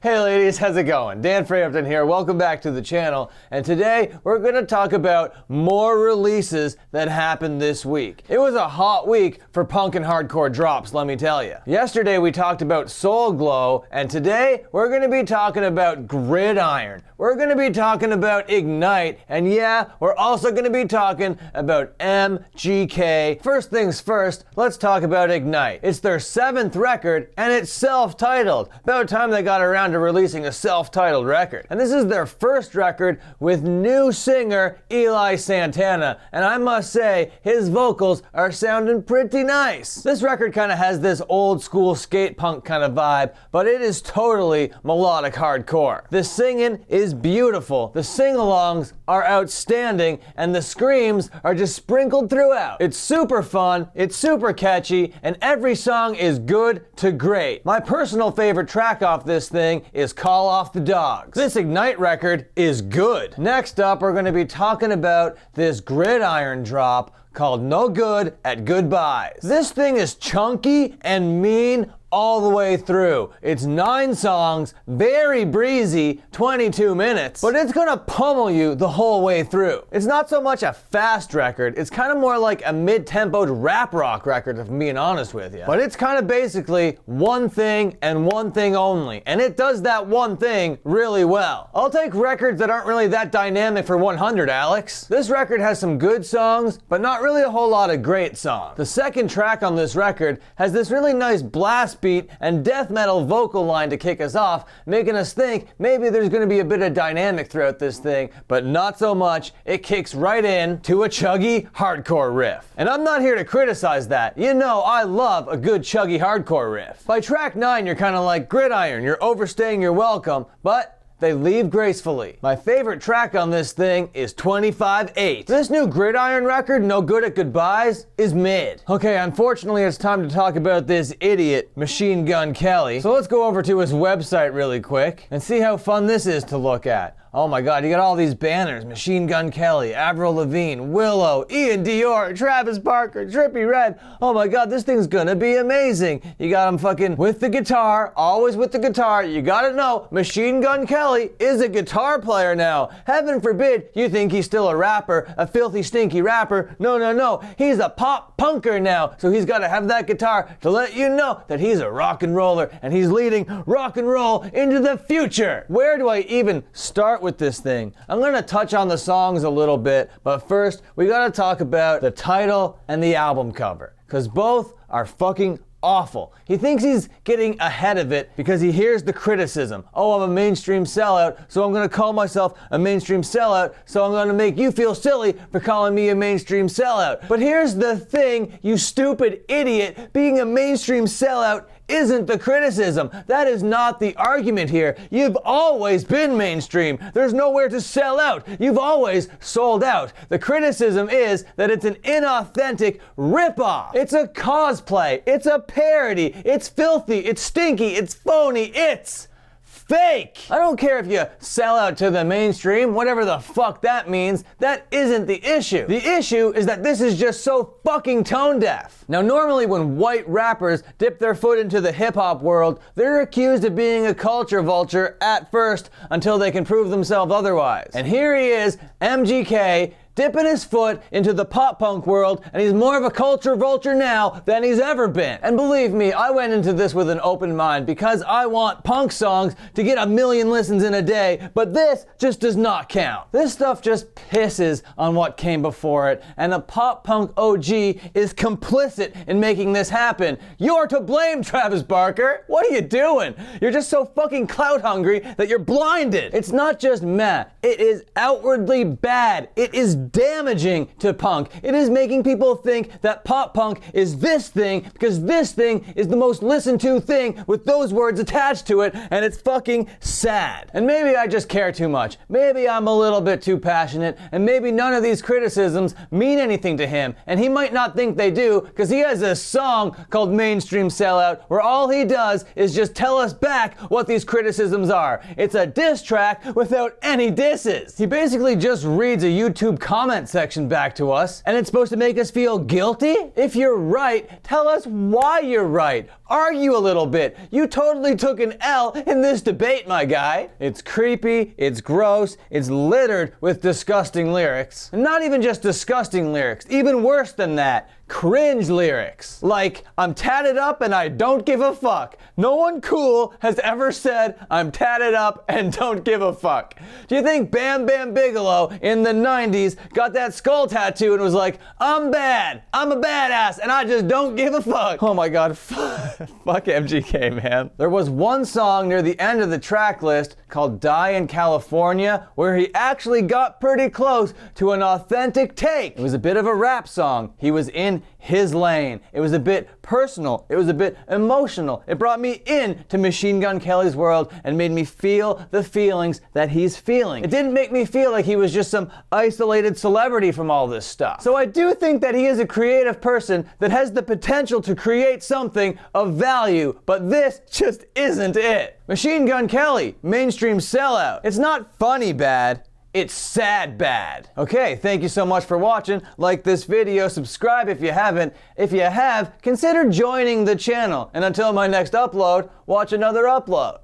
Hey ladies, how's it going? Dan Frampton here. Welcome back to the channel. And today we're going to talk about more releases that happened this week. It was a hot week for punk and hardcore drops, let me tell you. Yesterday we talked about Soul Glow, and today we're going to be talking about Gridiron. We're going to be talking about Ignite, and yeah, we're also going to be talking about MGK. First things first, let's talk about Ignite. It's their 7th record, and it's self-titled. About time they got around to releasing a self-titled record. And this is their first record with new singer Eli Santana, and I must say, his vocals are sounding pretty nice. This record kind of has this old school skate punk kind of vibe, but it is totally melodic hardcore. The singing is beautiful, the sing-alongs are outstanding, and the screams are just sprinkled throughout. It's super fun, it's super catchy, and every song is good to great. My personal favorite track off this thing is Call Off the Dogs. This Ignite record is good. Next up, we're going to be talking about this Gridiron drop called No Good at Goodbyes. This thing is chunky and mean all the way through. It's 9 songs, very breezy, 22 minutes, but it's gonna pummel you the whole way through. It's not so much a fast record, it's kind of more like a mid-tempoed rap rock record, if I'm being honest with you. But it's kind of basically one thing and one thing only, and it does that one thing really well. I'll take records that aren't really that dynamic for 100, Alex. This record has some good songs, but not really a whole lot of great songs. The second track on this record has this really nice blast beat and death metal vocal line to kick us off, making us think maybe there's going to be a bit of dynamic throughout this thing, but not so much. It kicks right in to a chuggy hardcore riff. And I'm not here to criticize that. You know I love a good chuggy hardcore riff. By track 9 you're kind of like Gridiron, you're overstaying your welcome, but they leave gracefully. My favorite track on this thing is 25-8. This new Gridiron record, No Good at Goodbyes, is mid. Okay, unfortunately it's time to talk about this idiot, Machine Gun Kelly. So let's go over to his website really quick and see how fun this is to look at. Oh my god, you got all these banners. Machine Gun Kelly, Avril Lavigne, Willow, Ian Dior, Travis Barker, Trippie Redd. Oh my god, this thing's gonna be amazing. You got him fucking with the guitar, always with the guitar. You gotta know, Machine Gun Kelly is a guitar player now. Heaven forbid you think he's still a rapper, a filthy stinky rapper. No, no, no. He's a pop punker now. So he's gotta have that guitar to let you know that he's a rock and roller and he's leading rock and roll into the future. Where do I even start with this thing? I'm gonna touch on the songs a little bit, but first we gotta talk about the title and the album cover, because both are fucking awful. He thinks he's getting ahead of it because he hears the criticism. Oh, I'm a mainstream sellout, so I'm gonna call myself a mainstream sellout, so I'm gonna make you feel silly for calling me a mainstream sellout. But here's the thing, you stupid idiot, being a mainstream sellout isn't the criticism. That is not the argument here. You've always been mainstream. There's nowhere to sell out. You've always sold out. The criticism is that it's an inauthentic ripoff. It's a cosplay. It's a parody. It's filthy. It's stinky. It's phony. It's fake. I don't care if you sell out to the mainstream, whatever the fuck that means. That isn't the issue. The issue is that this is just so fucking tone deaf. Now, normally when white rappers dip their foot into the hip-hop world, they're accused of being a culture vulture at first until they can prove themselves otherwise. And here he is, MGK, dipping his foot into the pop punk world, and he's more of a culture vulture now than he's ever been. And believe me, I went into this with an open mind because I want punk songs to get 1 million listens in a day, but this just does not count. This stuff just pisses on what came before it, and the pop punk OG is complicit in making this happen. You're to blame, Travis Barker. What are you doing? You're just so fucking clout hungry that you're blinded. It's not just meh, it is outwardly bad. It is damaging to punk. It is making people think that pop punk is this thing because this thing is the most listened to thing with those words attached to it, and it's fucking sad. And maybe I just care too much. Maybe I'm a little bit too passionate, and maybe none of these criticisms mean anything to him, and he might not think they do because he has a song called Mainstream Sellout where all he does is just tell us back what these criticisms are. It's a diss track without any disses. He basically just reads a YouTube comment section back to us, and it's supposed to make us feel guilty? If you're right, tell us why you're right. argue a little bit. You totally took an L in this debate, my guy. It's creepy, it's gross, it's littered with disgusting lyrics. And not even just disgusting lyrics, even worse than that. Cringe lyrics. Like, I'm tatted up and I don't give a fuck. No one cool has ever said, I'm tatted up and don't give a fuck. Do you think Bam Bam Bigelow in the 90s got that skull tattoo and was like, I'm bad, I'm a badass, and I just don't give a fuck? Oh my god, fuck MGK, man. There was one song near the end of the track list called Die in California where he actually got pretty close to an authentic take. It was a bit of a rap song. He was in his lane. It was a bit personal. It was a bit emotional. It brought me into Machine Gun Kelly's world and made me feel the feelings that he's feeling. It didn't make me feel like he was just some isolated celebrity from all this stuff. So I do think that he is a creative person that has the potential to create something of value, but this just isn't it. Machine Gun Kelly, mainstream sellout. It's not funny bad. It's sad bad. Okay, thank you so much for watching. Like this video, subscribe if you haven't. If you have, consider joining the channel. And until my next upload, watch another upload.